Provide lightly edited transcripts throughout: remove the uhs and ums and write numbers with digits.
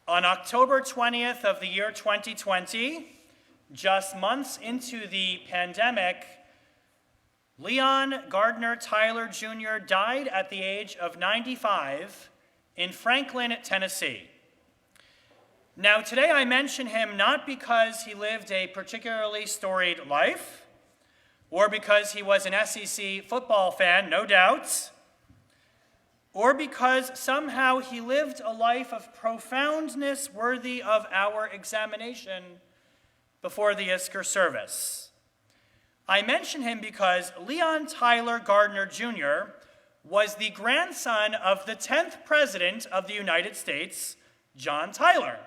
On October 20th of the year 2020, just months into the pandemic, Leon Gardner Tyler Jr. died at the age of 95 in Franklin, Tennessee. Now, today I mention him not because he lived a particularly storied life, or because he was an SEC football fan, no doubt, or because somehow he lived a life of profoundness worthy of our examination before the Isker service. I mention him because Leon Tyler Gardner Jr. was the grandson of the 10th President of the United States, John Tyler,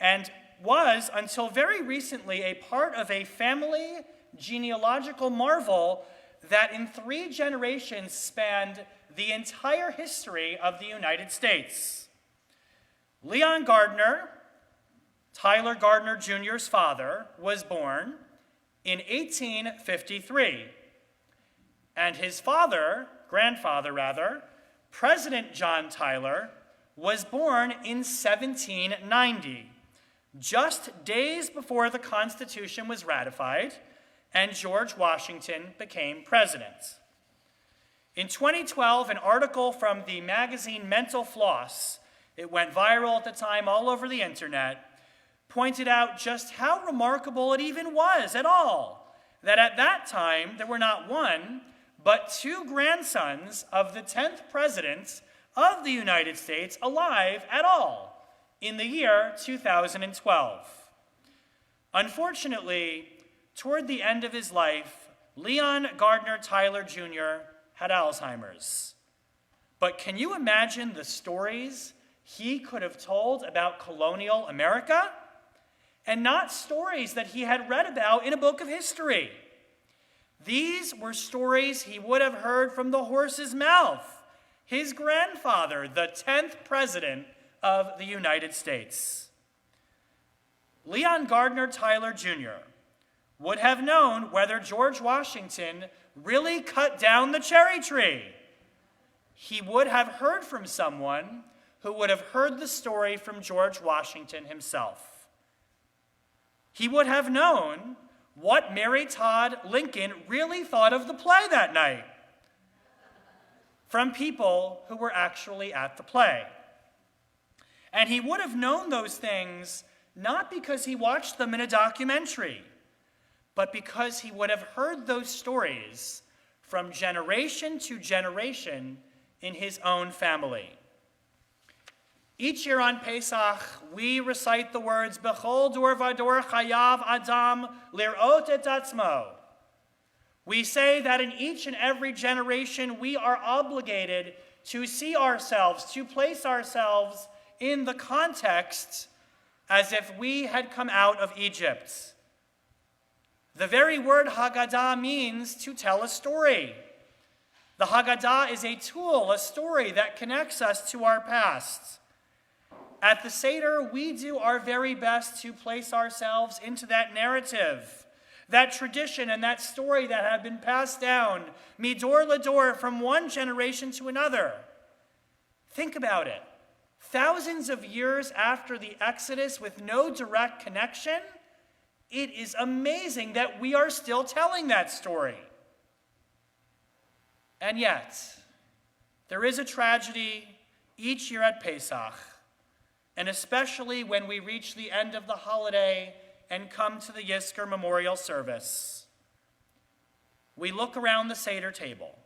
and was, until very recently, a part of a family genealogical marvel that in 3 generations spanned the entire history of the United States. Leon Gardner, Tyler Gardner Jr.'s father, was born in 1853, and his grandfather, President John Tyler, was born in 1790, just days before the Constitution was ratified and George Washington became president. In 2012, an article from the magazine Mental Floss, it went viral at the time all over the internet, pointed out just how remarkable it even was at all, that at that time there were not 1, but 2 grandsons of the 10th President of the United States alive at all in the year 2012. Unfortunately, toward the end of his life, Leon Gardner Tyler Jr. had Alzheimer's. But can you imagine the stories he could have told about colonial America? And not stories that he had read about in a book of history. These were stories he would have heard from the horse's mouth, his grandfather, the 10th President of the United States. Leon Gardner Tyler Jr. would have known whether George Washington really cut down the cherry tree. He would have heard from someone who would have heard the story from George Washington himself. He would have known what Mary Todd Lincoln really thought of the play that night from people who were actually at the play. And he would have known those things not because he watched them in a documentary, but because he would have heard those stories from generation to generation in his own family. Each year on Pesach, we recite the words, Bechol dor vador chayav adam lirot et atzmo. We say that in each and every generation, we are obligated to see ourselves, to place ourselves in the context as if we had come out of Egypt. The very word Haggadah means to tell a story. The Haggadah is a tool, a story that connects us to our past. At the Seder, we do our very best to place ourselves into that narrative, that tradition and that story that have been passed down, midor lador, from one generation to another. Think about it. Thousands of years after the Exodus with no direct connection, it is amazing that we are still telling that story. And yet, there is a tragedy each year at Pesach, and especially when we reach the end of the holiday and come to the Yisker Memorial Service. We look around the Seder table.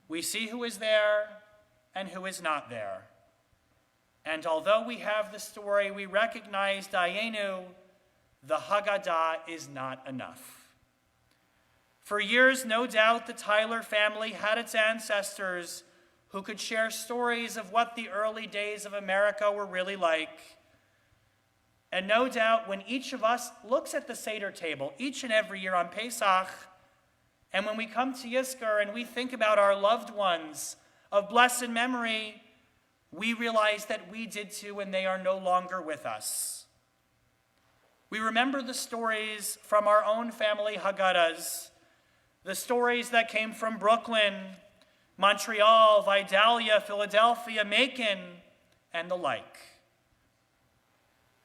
We see who is there and who is not there. And although we have the story, we recognize Dayenu, the Haggadah is not enough. For years, no doubt, the Tyler family had its ancestors who could share stories of what the early days of America were really like. And no doubt, when each of us looks at the Seder table each and every year on Pesach, and when we come to Yisker and we think about our loved ones of blessed memory, we realize that we did too, and they are no longer with us. We remember the stories from our own family Haggadahs, the stories that came from Brooklyn, Montreal, Vidalia, Philadelphia, Macon, and the like.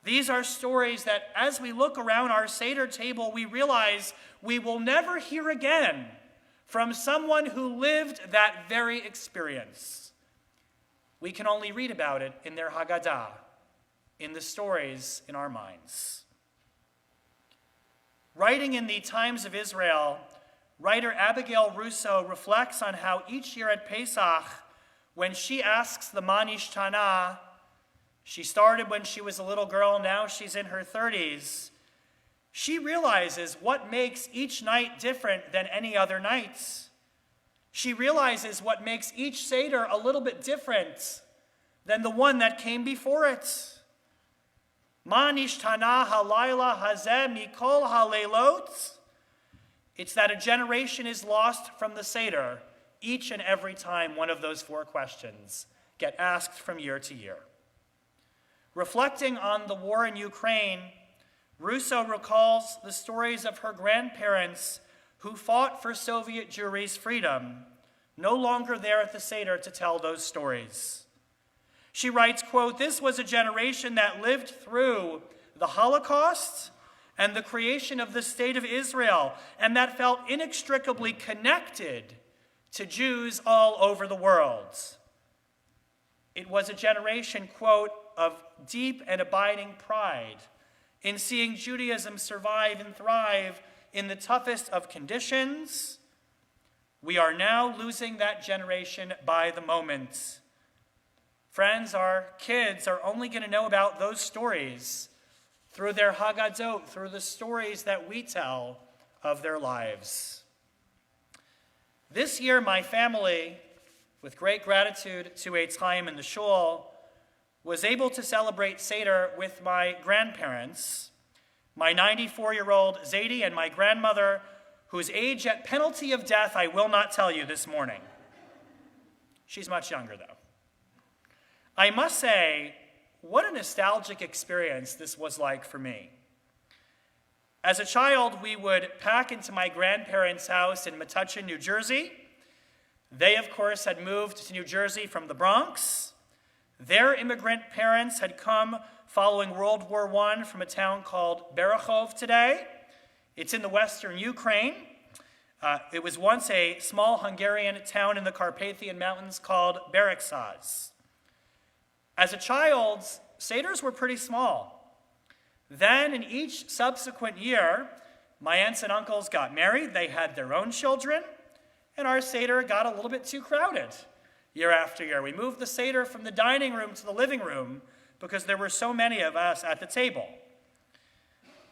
These are stories that as we look around our Seder table, we realize we will never hear again from someone who lived that very experience. We can only read about it in their Haggadah, in the stories in our minds. Writing in the Times of Israel, writer Abigail Russo reflects on how each year at Pesach, when she asks the Ma Nishtana, she started when she was a little girl, now she's in her 30s, she realizes what makes each night different than any other nights. She realizes what makes each Seder a little bit different than the one that came before it. Ma nishtana halayla hazeh mikol haleilot. It's that a generation is lost from the Seder each and every time one of those 4 questions get asked from year to year. Reflecting on the war in Ukraine, Russo recalls the stories of her grandparents who fought for Soviet Jewry's freedom, no longer there at the Seder to tell those stories. She writes, quote, "This was a generation that lived through the Holocaust and the creation of the State of Israel, and that felt inextricably connected to Jews all over the world. It was a generation, quote, of deep and abiding pride in seeing Judaism survive and thrive in the toughest of conditions. We are now losing that generation by the moment. Friends, our kids are only going to know about those stories through their Haggadot, through the stories that we tell of their lives. This year, my family, with great gratitude to Eitz Chaim and the Shul, was able to celebrate Seder with my grandparents, my 94-year-old Zadie and my grandmother, whose age at penalty of death I will not tell you this morning. She's much younger, though. I must say, what a nostalgic experience this was like for me. As a child, we would pack into my grandparents' house in Metuchen, New Jersey. They, of course, had moved to New Jersey from the Bronx. Their immigrant parents had come following World War I from a town called Berachov today. It's in the western Ukraine. It was once a small Hungarian town in the Carpathian Mountains called Bereksaz. As a child, Seders were pretty small. Then, in each subsequent year, my aunts and uncles got married, they had their own children, and our Seder got a little bit too crowded year after year. We moved the Seder from the dining room to the living room because there were so many of us at the table.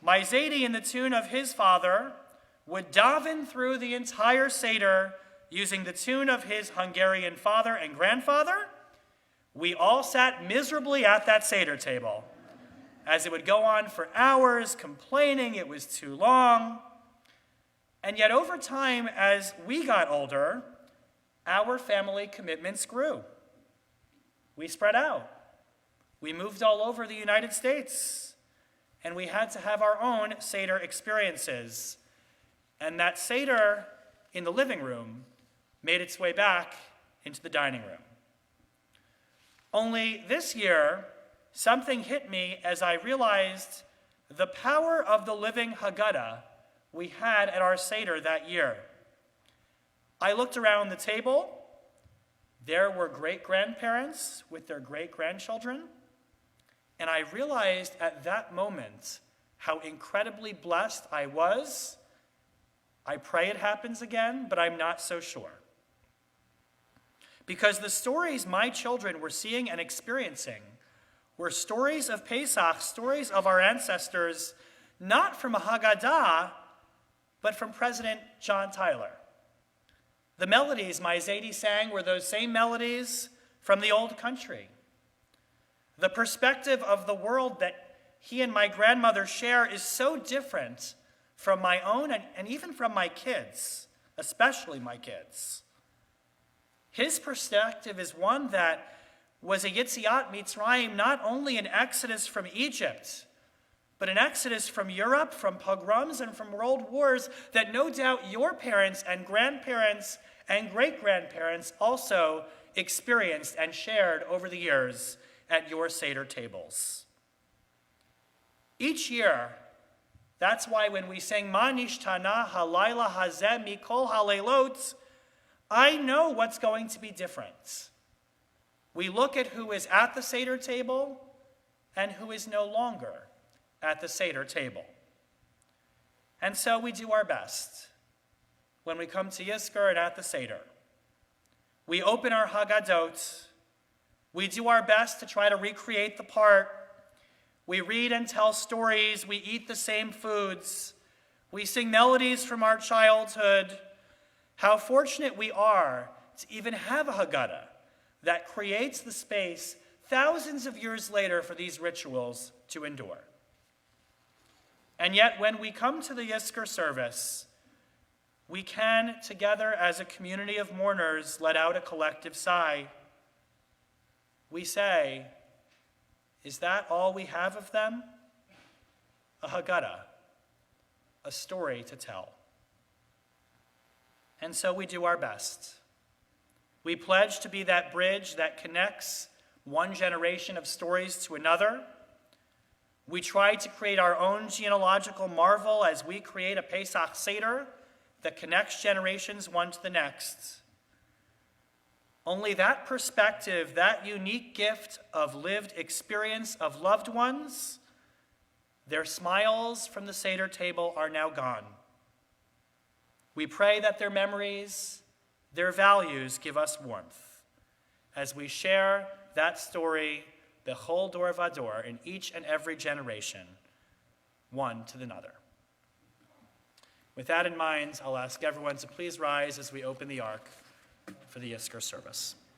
My Zadie, in the tune of his father, would daven through the entire Seder using the tune of his Hungarian father and grandfather. We all sat miserably at that Seder table, as it would go on for hours, complaining it was too long. And yet over time, as we got older, our family commitments grew. We spread out. We moved all over the United States, and we had to have our own Seder experiences. And that Seder in the living room made its way back into the dining room. Only this year, something hit me as I realized the power of the living Haggadah we had at our Seder that year. I looked around the table. There were great-grandparents with their great-grandchildren. And I realized at that moment how incredibly blessed I was. I pray it happens again, but I'm not so sure. Because the stories my children were seeing and experiencing were stories of Pesach, stories of our ancestors, not from a Haggadah, but from President John Tyler. The melodies my Zadie sang were those same melodies from the old country. The perspective of the world that he and my grandmother share is so different from my own and even from my kids, especially my kids. His perspective is one that was a Yetziat Mitzrayim, not only an exodus from Egypt, but an exodus from Europe, from pogroms, and from world wars that no doubt your parents and grandparents and great-grandparents also experienced and shared over the years at your Seder tables. Each year, that's why when we sing Ma nishtana halayla hazeh mikol halelot, I know what's going to be different. We look at who is at the Seder table and who is no longer at the Seder table. And so we do our best when we come to Yizkor and at the Seder. We open our Haggadot. We do our best to try to recreate the part. We read and tell stories. We eat the same foods. We sing melodies from our childhood. How fortunate we are to even have a Haggadah that creates the space thousands of years later for these rituals to endure. And yet, when we come to the Yizkor service, we can, together as a community of mourners, let out a collective sigh. We say, is that all we have of them? A Haggadah, a story to tell. And so we do our best. We pledge to be that bridge that connects one generation of stories to another. We try to create our own genealogical marvel as we create a Pesach Seder that connects generations one to the next. Only that perspective, that unique gift of lived experience of loved ones, their smiles from the Seder table are now gone. We pray that their memories, their values give us warmth as we share that story, the whole Dor Vador, in each and every generation, one to another. With that in mind, I'll ask everyone to please rise as we open the Ark for the Yizkor service.